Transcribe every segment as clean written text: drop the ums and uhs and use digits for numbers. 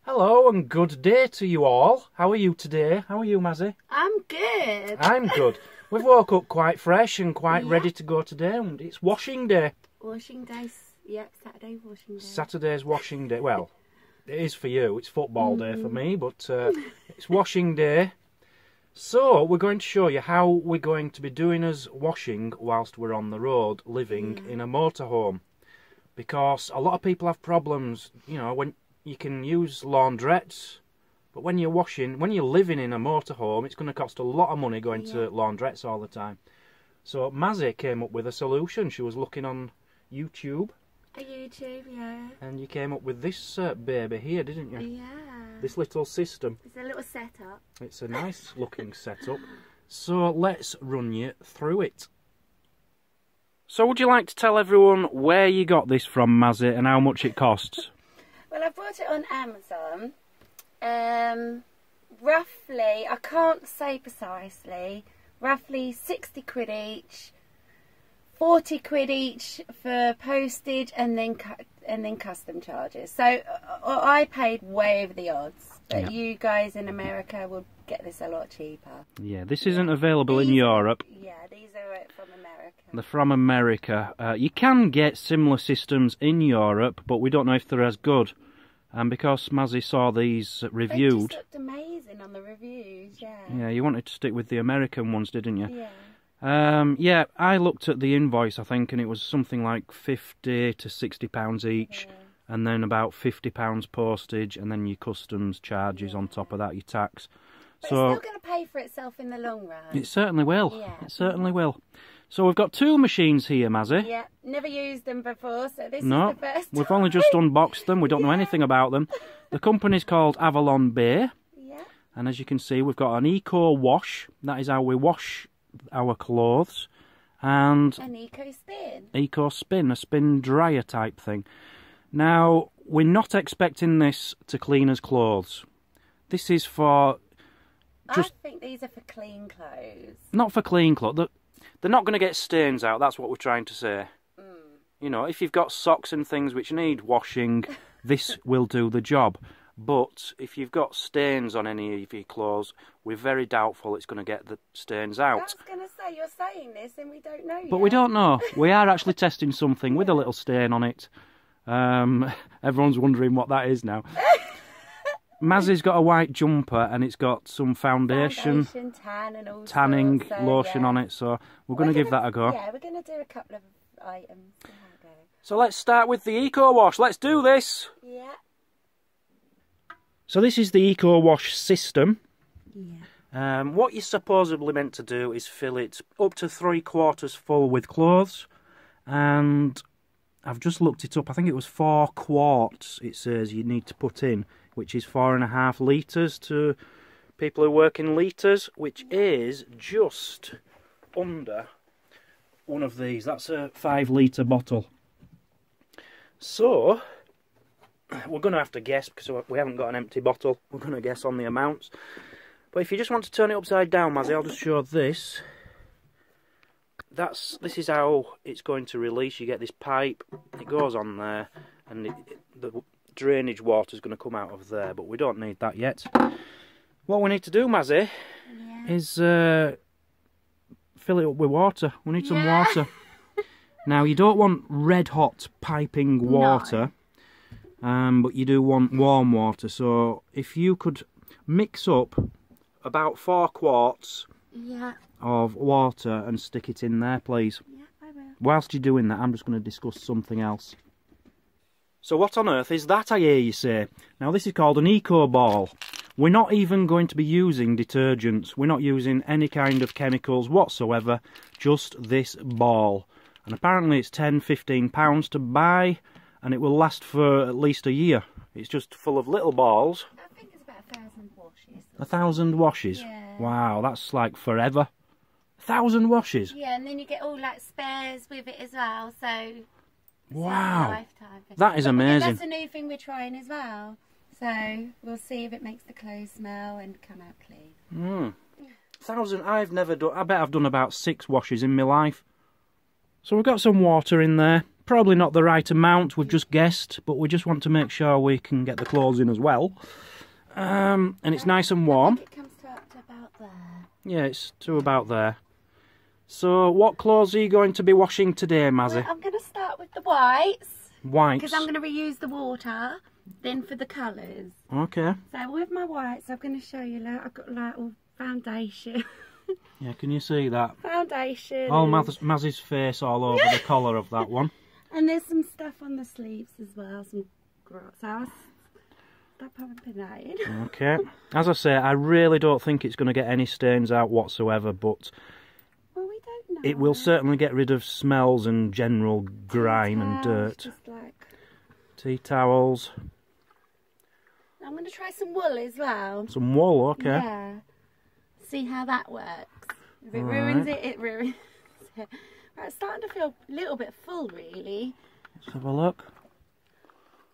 Hello and good day to you all. How are you today? How are you, Mazzy? I'm good. I'm good. We've woke up quite fresh and quite ready to go today, and it's washing day. Washing day. Yep, Saturday washing day. Saturday's washing day. Well, it is for you. It's football day for me, but it's washing day. So we're going to show you how we're going to be doing us washing whilst we're on the road, living in a motorhome. Because a lot of people have problems, you know, when you can use laundrettes, but when you're living in a motorhome, it's going to cost a lot of money going to laundrettes all the time. So Mazzy came up with a solution. She was looking on YouTube. YouTube, yeah. And you came up with this baby here, didn't you? Yeah. This little system. It's a little setup. It's a nice looking setup. So let's run you through it. So would you like to tell everyone where you got this from, Mazzy, and how much it costs? Well, I bought it on Amazon. Roughly, I can't say precisely, roughly 60 quid each, 40 quid each for postage and then custom charges. So I paid way over the odds, but you guys in America will get this a lot cheaper. Yeah, this isn't available in Europe. Yeah, these are from America. They're from America. You can get similar systems in Europe, but we don't know if they're as good. And because Mazzy saw these reviewed... They just looked amazing on the reviews, yeah. Yeah, you wanted to stick with the American ones, didn't you? Yeah. Yeah, I looked at the invoice, I think, and it was something like £50 to £60 each, and then about £50 postage, and then your customs charges on top of that, your tax. But so it's still going to pay for itself in the long run. It certainly will. Yeah. It certainly will. So we've got two machines here, Mazzy. Yeah, never used them before, so this is No, the first we've time. only just unboxed them. We don't know anything about them. The company's called Avalon Bay. Yeah. And as you can see, we've got an Eco Wash. That is how we wash our clothes. And An Eco Spin. Eco Spin, a spin dryer type thing. Now, we're not expecting this to clean us clothes. This is for I think these are for clean clothes. Not for clean clothes. They're not going to get stains out, that's what we're trying to say. You know, if you've got socks and things which need washing, this will do the job. But if you've got stains on any of your clothes, we're very doubtful it's going to get the stains out. I was going to say, you're saying this and we don't know yet. But we don't know. We are actually testing something with a little stain on it. Everyone's wondering what that is now. Mazzy's got a white jumper and it's got some foundation tan and all tanning sorts, so, lotion on it, so we're going to give that a go. Yeah, we're going to do a couple of items. See how it goes. So let's start with the Eco Wash. Let's do this. Yeah. So this is the Eco Wash system. Yeah. What you're supposedly meant to do is fill it up to 3/4 full with clothes, and I've just looked it up. I think it was 4 quarts it says you need to put in, which is 4.5 litres to people who work in litres, which is just under one of these. That's a 5-litre bottle. So we're going to have to guess because we haven't got an empty bottle. We're going to guess on the amounts. But if you just want to turn it upside down, Mazzy, I'll just show this. This is how it's going to release. You get this pipe, it goes on there, and the drainage water is going to come out of there, but we don't need that yet. What we need to do, Mazzy, is fill it up with water. We need some water. Now, you don't want red hot piping water, but you do want warm water. So if you could mix up about 4 quarts of water and stick it in there, please. Yeah, I will. Whilst you're doing that, I'm just going to discuss something else. So what on earth is that, I hear you say? Now, this is called an Eco Ball. We're not even going to be using detergents. We're not using any kind of chemicals whatsoever, just this ball. And apparently it's £10–15 to buy, and it will last for at least a year. It's just full of little balls. I think it's about 1,000 washes. 1,000 washes? Yeah. Wow, that's like forever. 1,000 washes? Yeah, and then you get all like spares with it as well, so... Wow, lifetime. that is amazing. That's a new thing we're trying as well. So we'll see if it makes the clothes smell and come out clean. I've never done, I bet I've done about 6 washes in my life. So we've got some water in there. Probably not the right amount, we've just guessed, but we just want to make sure we can get the clothes in as well. And it's nice and warm. I think it comes to up to about there. Yeah, it's to about there. So what clothes are you going to be washing today, Mazzy? Well, I'm going to start with the whites. Whites? Because I'm going to reuse the water, then for the colours. Okay. So with my whites, I'm going to show you, look, I've got like all foundation. Yeah, can you see that? Foundation. All Mazzy's face all over the collar of that one. And there's some stuff on the sleeves as well, some grass. So I'll stop pumping that in. Okay. As I say, I really don't think it's going to get any stains out whatsoever, but well, we don't know. it will certainly get rid of smells and general grime and dirt. Just like... Tea towels. I'm going to try some wool as well. Some wool, okay. Yeah. See how that works. If it ruins it, it ruins it. Right, it's starting to feel a little bit full, really. Let's have a look.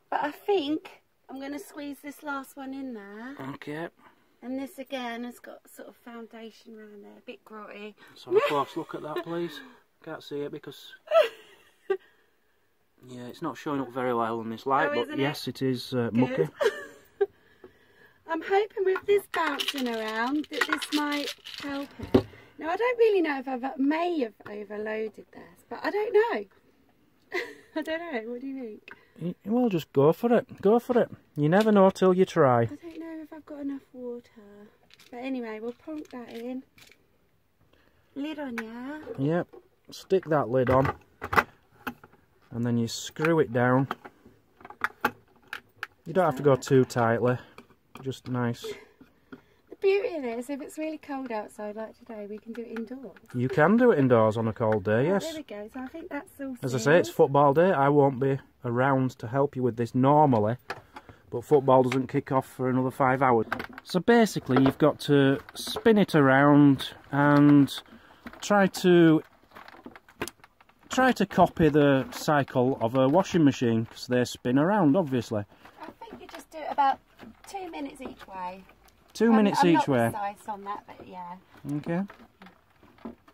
But I think I'm going to squeeze this last one in there. Okay. And this again has got sort of foundation around there, a bit grotty. Let's have a close look at that, please. Can't see it because... yeah, it's not showing up very well in this light, but yes, it is mucky. I'm hoping with this bouncing around that this might help it. Now, I don't really know if I may have overloaded this, but I don't know. I don't know. What do you think? Well, just go for it. Go for it. You never know till you try. I don't know if I've got enough water. But anyway, we'll plonk that in. Lid on, yeah? Yep. Stick that lid on. And then you screw it down. You don't have to go too tightly. Just nice. The beauty of this, if it's really cold outside like today, we can do it indoors. You can do it indoors on a cold day, yes. There we go. So I think that's all. As I say, it's football day. I won't be around to help you with this normally, but football doesn't kick off for another 5 hours. So basically, you've got to spin it around and try to copy the cycle of a washing machine, because they spin around, obviously. I think you just do it about 2 minutes each way. 2 minutes each way. I'm not precise on that, but yeah. Okay.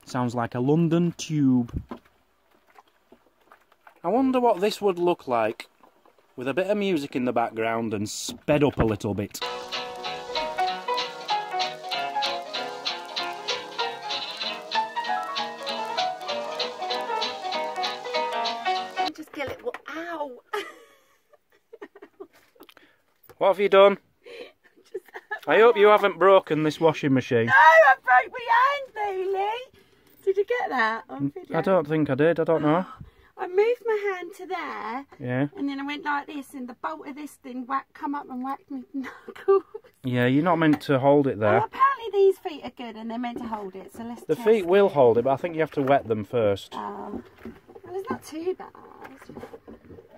Sounds like a London tube. I wonder what this would look like with a bit of music in the background and sped up a little bit. Just kill it. Ow! What have you done? I hope you haven't broken this washing machine. No, I broke my hand, Bailey. Did you get that on video? I don't think I did, I don't know. I moved my hand to there, Yeah. and then I went like this, and the bolt of this thing come up and whacked me knuckles. Yeah, you're not meant to hold it there. Well, apparently these feet are good, and they're meant to hold it, so let's The test feet will it. hold it, but I think you have to wet them first. Oh, well, it's not too bad.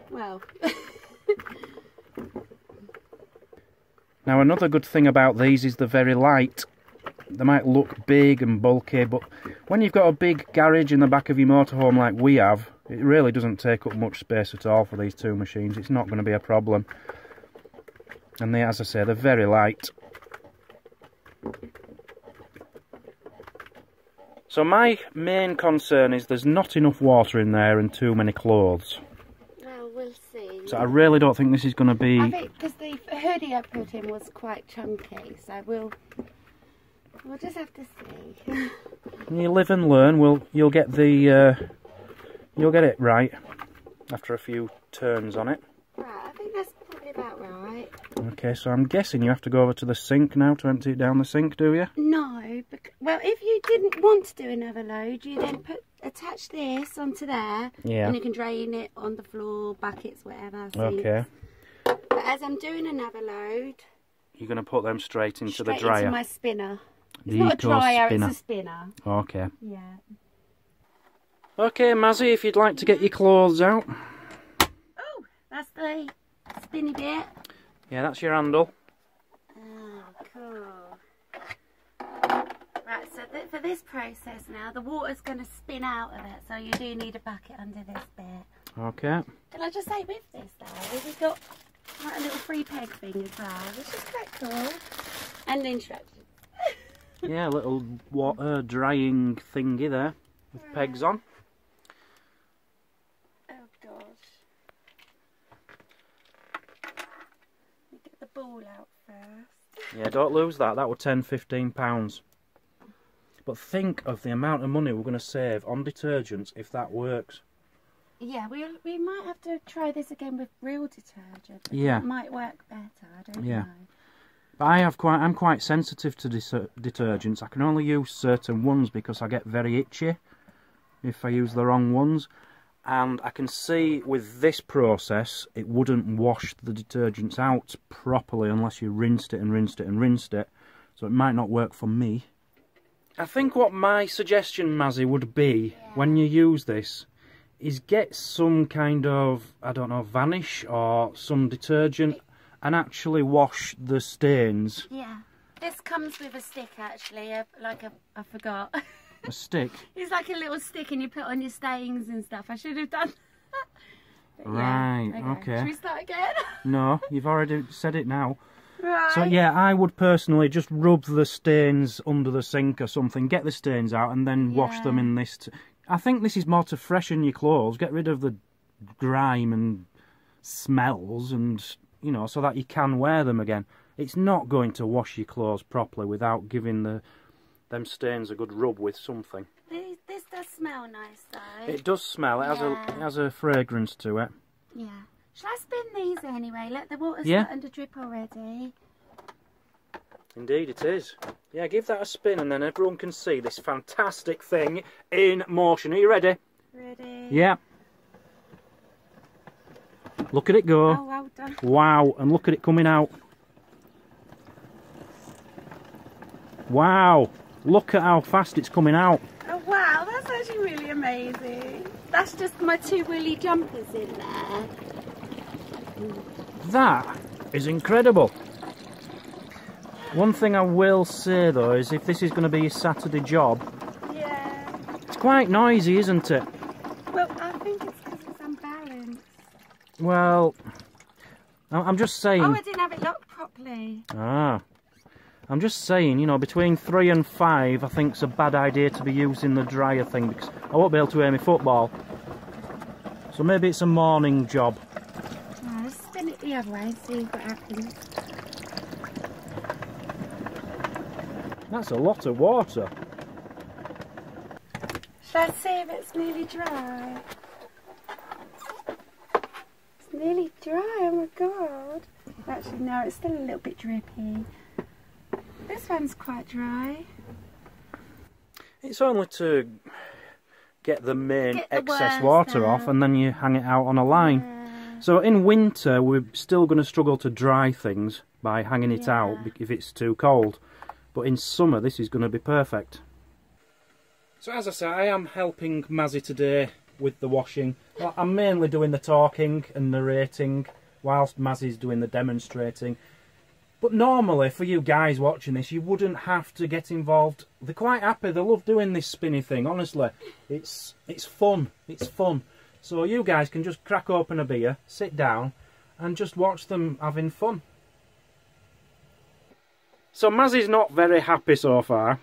Well... Now another good thing about these is they're very light. They might look big and bulky, but when you've got a big garage in the back of your motorhome like we have, it really doesn't take up much space at all for these two machines. It's not going to be a problem. And they, as I say, they're very light. So my main concern is there's not enough water in there and too many clothes. Well, we'll see. So I really don't think this is going to be... I think because the hoodie I put in was quite chunky, so we'll just have to see. You live and learn. You'll get it right after a few turns on it. Right, I think that's probably about right. Okay, so I'm guessing you have to go over to the sink now to empty it down the sink, do you? No, well, if you didn't want to do another load, you then attach this onto there, Yeah. and you can drain it on the floor, buckets, whatever. Okay. But as I'm doing another load, You're going to put them straight into the straight dryer. into my spinner. It's The not a Eco dryer, spinner. it's a spinner. Okay. Yeah. Okay, Mazzy, if you'd like to get your clothes out. Oh, that's the spinny bit. Yeah, that's your handle. Oh, cool. Right, so for this process now, the water's going to spin out of it, so you do need a bucket under this bit. Okay. Can I just say with this though, we've got like a little free peg thing as well, which is quite cool. And the instructions. Yeah, a little water drying thingy there with pegs on. Oh gosh. Get the ball out first. Yeah, don't lose that. That were £10–15. But think of the amount of money we're going to save on detergents if that works. Yeah, we might have to try this again with real detergent. Yeah. It might work better, I don't know. But I'm quite sensitive to detergents. I can only use certain ones because I get very itchy if I use the wrong ones. And I can see with this process, it wouldn't wash the detergents out properly unless you rinsed it and rinsed it and rinsed it. So it might not work for me. I think what my suggestion, Mazzy, would be when you use this is get some kind of, I don't know, Vanish or some detergent and actually wash the stains. Yeah. This comes with a stick actually, I forgot. A stick? It's like a little stick and you put on your stains and stuff. I should have done that. Right, yeah, okay. Should we start again? No, you've already said it now. Right. So yeah, I would personally just rub the stains under the sink or something, get the stains out and then wash them in this. I think this is more to freshen your clothes, get rid of the grime and smells and, you know, so that you can wear them again. It's not going to wash your clothes properly without giving them stains a good rub with something. This does smell nice though. It does smell, it has a fragrance to it. Yeah. Shall I spin these anyway? Let the water start to drip already. Indeed it is. Yeah, give that a spin and then everyone can see this fantastic thing in motion. Are you ready? Ready. Yeah. Look at it go. Oh, well done. Wow, and look at it coming out. Wow, look at how fast it's coming out. Oh wow, that's actually really amazing. That's just my 2 woolly jumpers in there. That is incredible. One thing I will say though is if this is going to be a Saturday job, it's quite noisy, isn't it? Well, I think it's because it's unbalanced. Well, I'm just saying. Oh, I didn't have it locked properly. Ah. I'm just saying, you know, between 3 and 5 I think it's a bad idea to be using the dryer thing because I won't be able to aim my football. So maybe it's a morning job. Oh, let's spin it the other way and see what happens. That's a lot of water. Shall I see if it's nearly dry? It's nearly dry, oh my god. Actually no, it's still a little bit drippy. This one's quite dry. It's only to get the main Get the excess worst water out. off and then you hang it out on a line. Yeah. So in winter we're still going to struggle to dry things by hanging it out if it's too cold. But in summer this is going to be perfect. So as I say, I am helping Mazzy today with the washing. Well, I'm mainly doing the talking and narrating whilst Mazzy's doing the demonstrating. But normally, for you guys watching this, you wouldn't have to get involved. They're quite happy. They love doing this spinny thing, honestly. It's fun. It's fun. So you guys can just crack open a beer, sit down, and just watch them having fun. So Mazzy's not very happy so far.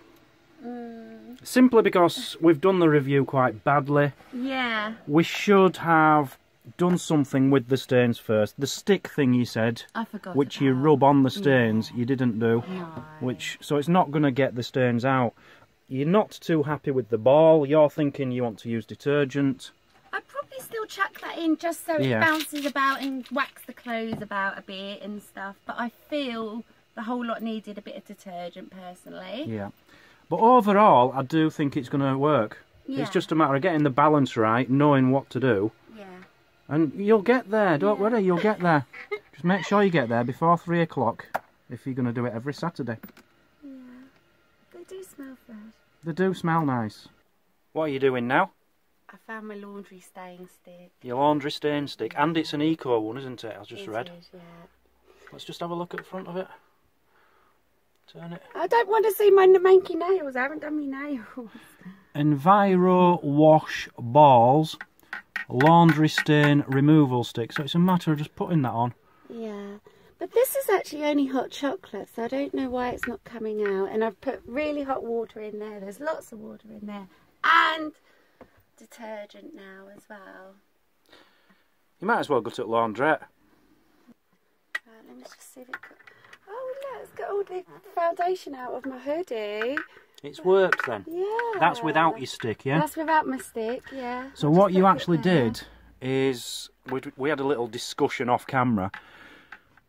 Simply because we've done the review quite badly. Yeah. We should have done something with the stains first. The stick thing you said, I forgot which about. you rub on the stains, you didn't do. No. So it's not going to get the stains out. You're not too happy with the ball. You're thinking you want to use detergent. I'd probably still chuck that in just so it bounces about and whacks the clothes about a bit and stuff. But I feel the whole lot needed a bit of detergent personally. Yeah. But overall, I do think it's going to work. Yeah. It's just a matter of getting the balance right, knowing what to do. Yeah. And you'll get there, don't worry, you'll get there. Just make sure you get there before 3 o'clock if you're going to do it every Saturday. Yeah. They do smell fresh. They do smell nice. What are you doing now? I found my laundry stain stick. Your laundry stain stick. And it's an eco one, isn't it? I just read. Is, yeah. Let's just have a look at the front of it. Turn it. I don't want to see my manky nails. I haven't done my nails. Enviro Wash Balls Laundry Stain Removal Stick. So it's a matter of just putting that on. Yeah. But this is actually only hot chocolate, so I don't know why it's not coming out. And I've put really hot water in there. There's lots of water in there. And detergent now as well. You might as well go to the laundrette. Right, let me just see if it got... Oh, look, it's got all the foundation out of my hoodie. It's worked then? Yeah. That's without your stick, yeah? That's without my stick, yeah. So what you actually did is, we had a little discussion off camera.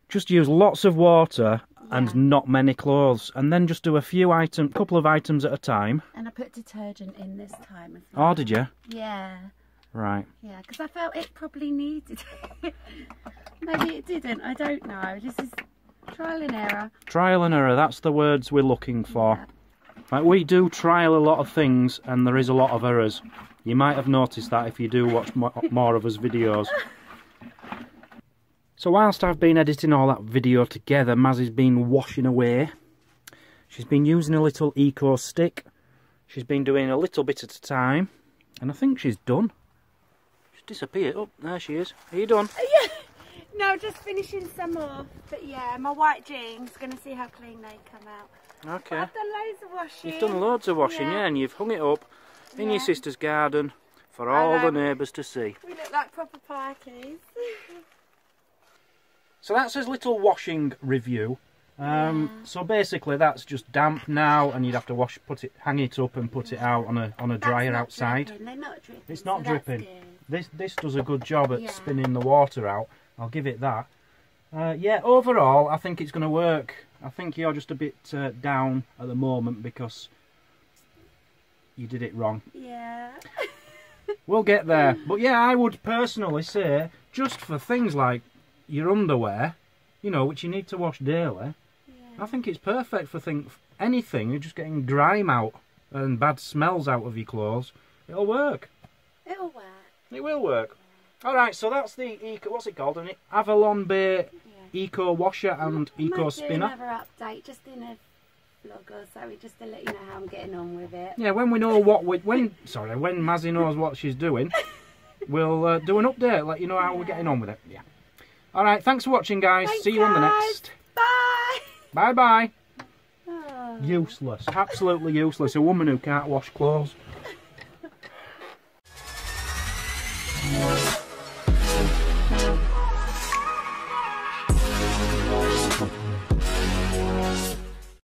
Just use lots of water and not many clothes, and then just do a couple of items at a time. And I put detergent in this time as well. Oh, did you? Yeah. Right. Yeah, because I felt it probably needed it. Maybe it didn't, I don't know. This is trial and error. Trial and error, that's the words we're looking for. Yeah. Like, we do trial a lot of things, and there is a lot of errors. You might have noticed that if you do watch more of us videos. So whilst I've been editing all that video together, Mazzy's been washing away. She's been using a little eco stick. She's been doing a little bit at a time. And I think she's done. She's disappeared. Oh, there she is. Are you done? Yeah. No, just finishing some off. But yeah, my white jeans, gonna see how clean they come out. Okay. But I've done loads of washing. You've done loads of washing, yeah, and you've hung it up in your sister's garden for all the neighbours to see. We look like proper parkies. So that's his little washing review. So basically that's just damp now, and you'd have to hang it up and put it out on a dryer outside. They're not dripping. It's not so dripping. This does a good job at spinning the water out. I'll give it that. Yeah, overall I think it's going to work. I think you're just a bit down at the moment because you did it wrong. Yeah. We'll get there. But yeah, I would personally say, just for things like your underwear, you know, which you need to wash daily, I think it's perfect for anything. You're just getting grime out and bad smells out of your clothes. It'll work. It'll work. It will work. Alright, so that's the Eco, what's it called? An Avalon Bay Eco Washer and Eco Spinner. Another update, just in a vlog or so, just to let you know how I'm getting on with it. Yeah, when we know when Mazzy knows what she's doing, we'll do an update, let you know how we're getting on with it. Yeah. Alright, thanks for watching, guys. Thanks, see you on the next. Bye. Bye-bye. Oh. Useless. Absolutely useless. A woman who can't wash clothes.